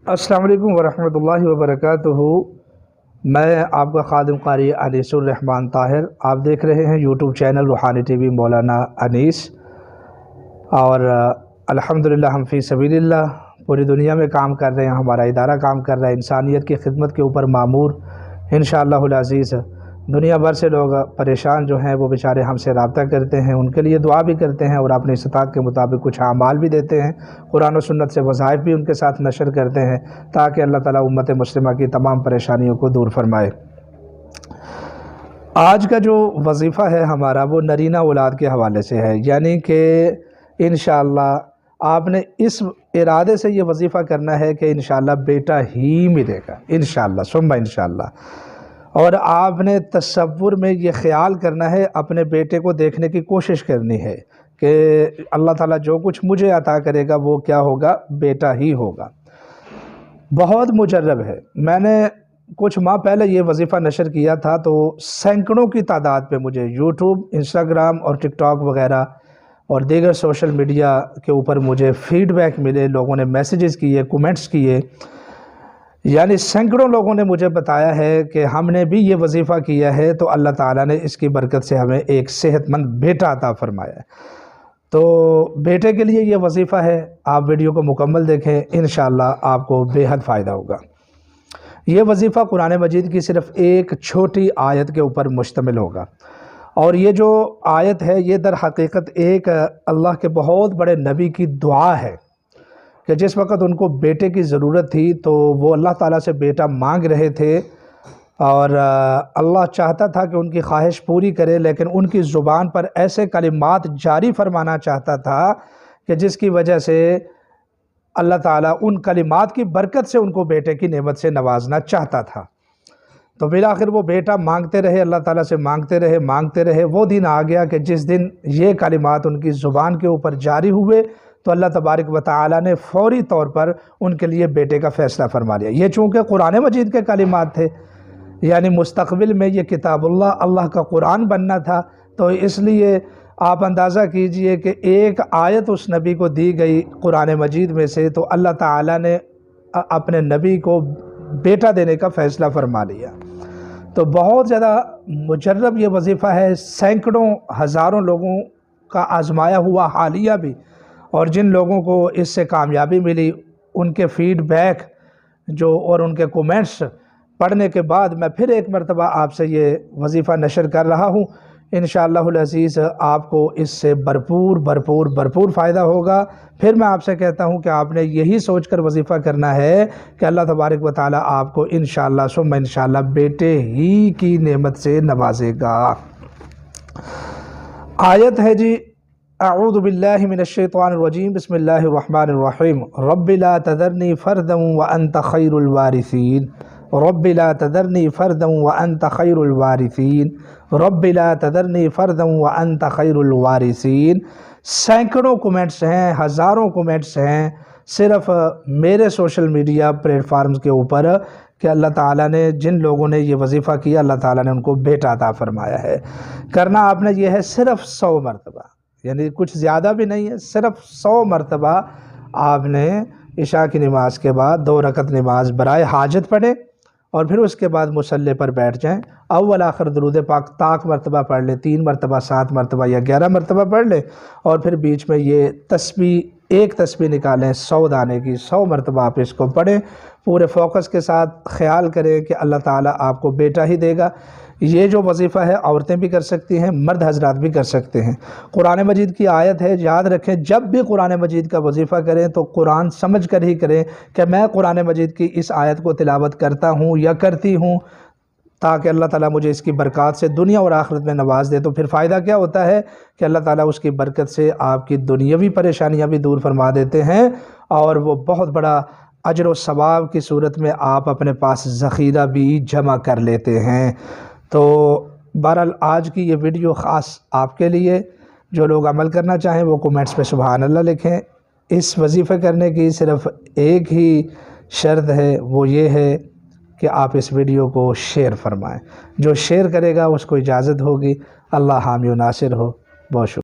السلام علیکم ورحمۃ اللہ وبرکاتہ۔ میں آپ کا خادم قاری انیس الرحمن طاہر، آپ دیکھ رہے ہیں یوٹیوب چینل روحانی ٹی وی مولانا انیس، اور الحمدللہ ہم فی سبیل اللہ پوری دنیا میں کام کر رہے ہیں، ہمارا ادارہ کام کر رہا ہے، انسانیت کی خدمت کے اوپر معمور انشاءاللہ العزیز۔ دنیا بھر سے لوگ پریشان جو ہیں وہ بیچارے ہم سے رابطہ کرتے ہیں، ان کے لیے دعا بھی کرتے ہیں اور اپنی استطاعت کے مطابق کچھ اعمال بھی دیتے ہیں، قرآن و سنت سے وظائف بھی ان کے ساتھ نشر کرتے ہیں تاکہ اللہ تعالیٰ امت مسلمہ کی تمام پریشانیوں کو دور فرمائے۔ آج کا جو وظیفہ ہے ہمارا وہ نرینہ اولاد کے حوالے سے ہے، یعنی کہ انشاءاللہ آپ نے اس ارادے سے یہ وظیفہ کرنا ہے کہ انشاءاللہ بیٹا ہی ملے گا، انشاءاللہ ثم انشاءاللہ۔ اور آپ نے تصور میں یہ خیال کرنا ہے، اپنے بیٹے کو دیکھنے کی کوشش کرنی ہے کہ اللہ تعالیٰ جو کچھ مجھے عطا کرے گا وہ کیا ہوگا، بیٹا ہی ہوگا۔ بہت مجرب ہے، میں نے کچھ ماہ پہلے یہ وظیفہ نشر کیا تھا تو سینکڑوں کی تعداد پہ مجھے یوٹیوب، انسٹاگرام اور ٹک ٹاک وغیرہ اور دیگر سوشل میڈیا کے اوپر مجھے فیڈ بیک ملے، لوگوں نے میسیجز کیے، کومنٹس کیے، یعنی سینکڑوں لوگوں نے مجھے بتایا ہے کہ ہم نے بھی یہ وظیفہ کیا ہے تو اللہ تعالیٰ نے اس کی برکت سے ہمیں ایک صحت مند بیٹا عطا فرمایا ہے۔ تو بیٹے کے لیے یہ وظیفہ ہے، آپ ویڈیو کو مکمل دیکھیں، انشاءاللہ آپ کو بے حد فائدہ ہوگا۔ یہ وظیفہ قرآن مجید کی صرف ایک چھوٹی آیت کے اوپر مشتمل ہوگا، اور یہ جو آیت ہے یہ در حقیقت ایک اللہ کے بہت بڑے نبی کی دعا ہے کہ جس وقت ان کو بیٹے کی ضرورت تھی تو وہ اللہ تعالیٰ سے بیٹا مانگ رہے تھے، اور اللہ چاہتا تھا کہ ان کی خواہش پوری کرے، لیکن ان کی زبان پر ایسے کلمات جاری فرمانا چاہتا تھا کہ جس کی وجہ سے اللہ تعالیٰ ان کلمات کی برکت سے ان کو بیٹے کی نعمت سے نوازنا چاہتا تھا۔ تو بالآخر وہ بیٹا مانگتے رہے، اللہ تعالیٰ سے مانگتے رہے۔ وہ دن آ گیا کہ جس دن یہ کلمات ان کی زبان کے اوپر جاری ہوئے تو اللہ تبارک و تعالیٰ نے فوری طور پر ان کے لیے بیٹے کا فیصلہ فرما لیا۔ یہ چونکہ قرآن مجید کے کلمات تھے، یعنی مستقبل میں یہ کتاب اللہ کا قرآن بننا تھا، تو اس لیے آپ اندازہ کیجئے کہ ایک آیت اس نبی کو دی گئی قرآن مجید میں سے تو اللہ تعالیٰ نے اپنے نبی کو بیٹا دینے کا فیصلہ فرما لیا۔ تو بہت زیادہ مجرب یہ وظیفہ ہے، سینکڑوں ہزاروں لوگوں کا آزمایا ہوا حالیہ بھی، اور جن لوگوں کو اس سے کامیابی ملی ان کے فیڈ بیک اور ان کے کومنٹس پڑھنے کے بعد میں پھر ایک مرتبہ آپ سے یہ وظیفہ نشر کر رہا ہوں۔ انشاءاللہ العزیز آپ کو اس سے بھرپور فائدہ ہوگا۔ پھر میں آپ سے کہتا ہوں کہ آپ نے یہی سوچ کر وظیفہ کرنا ہے کہ اللہ تبارک و تعالیٰ آپ کو انشاءاللہ ثم انشاءاللہ بیٹے ہی کی نعمت سے نوازے گا۔ آیت ہے جی، اعوذ باللہ من الشیطان الرجیم، بسم اللہ الرحمن الرحیم، رب لا تذرنی فردا وانت خیر الوارثین، رب لا تذرنی فردا وانت خیر الوارثین، رب لا تذرنی فردا وانت خیر الوارثین۔ سینکڑوں کومنٹس ہیں، ہزاروں کومنٹس ہیں صرف میرے سوشل میڈیا پلیٹ فارمز کے اوپر کہ اللہ تعالیٰ نے جن لوگوں نے یہ وظیفہ کیا اللہ تعالیٰ نے ان کو بیٹا عطا فرمایا ہے۔ کرنا آپ نے یہ ہے صرف 100 مرتبہ، یعنی کچھ زیادہ بھی نہیں ہے، صرف 100 مرتبہ آپ نے عشاء کی نماز کے بعد 2 رکعت نماز برائے حاجت پڑھیں، اور پھر اس کے بعد مصلی پر بیٹھ جائیں، اول آخر درود پاک طاق مرتبہ پڑھ لیں، 3 مرتبہ 7 مرتبہ یا 11 مرتبہ پڑھ لیں، اور پھر بیچ میں یہ تسبیح، ایک تسبیح نکالیں 100 دانے کی، 100 مرتبہ آپ اس کو پڑھیں، پورے فوکس کے ساتھ خیال کریں کہ اللہ تعالیٰ آپ کو بیٹا ہی دے گا۔ یہ جو وظیفہ ہے عورتیں بھی کر سکتی ہیں، مرد حضرات بھی کر سکتے ہیں۔ قرآن مجید کی آیت ہے، یاد رکھیں جب بھی قرآن مجید کا وظیفہ کریں تو قرآن سمجھ کر ہی کریں کہ میں قرآن مجید کی اس آیت کو تلاوت کرتا ہوں یا کرتی ہوں تاکہ اللہ تعالیٰ مجھے اس کی برکات سے دنیا اور آخرت میں نواز دے۔ تو پھر فائدہ کیا ہوتا ہے کہ اللہ تعالیٰ اس کی برکت سے آپ کی دنیاوی پریشانیاں بھی دور فرما دیتے ہیں، اور وہ بہت بڑا اجر و ثواب کی صورت میں آپ اپنے پاس ذخیرہ بھی جمع کر لیتے ہیں۔ تو بہرحال آج کی یہ ویڈیو خاص آپ کے لیے، جو لوگ عمل کرنا چاہیں وہ کومنٹس پہ سبحان اللہ لکھیں۔ اس وظیفے کرنے کی صرف ایک ہی شرط ہے، وہ یہ ہے کہ آپ اس ویڈیو کو شیئر فرمائیں، جو شیئر کرے گا اس کو اجازت ہوگی۔ اللہ حامی و ناصر ہو۔ بہت شکریہ۔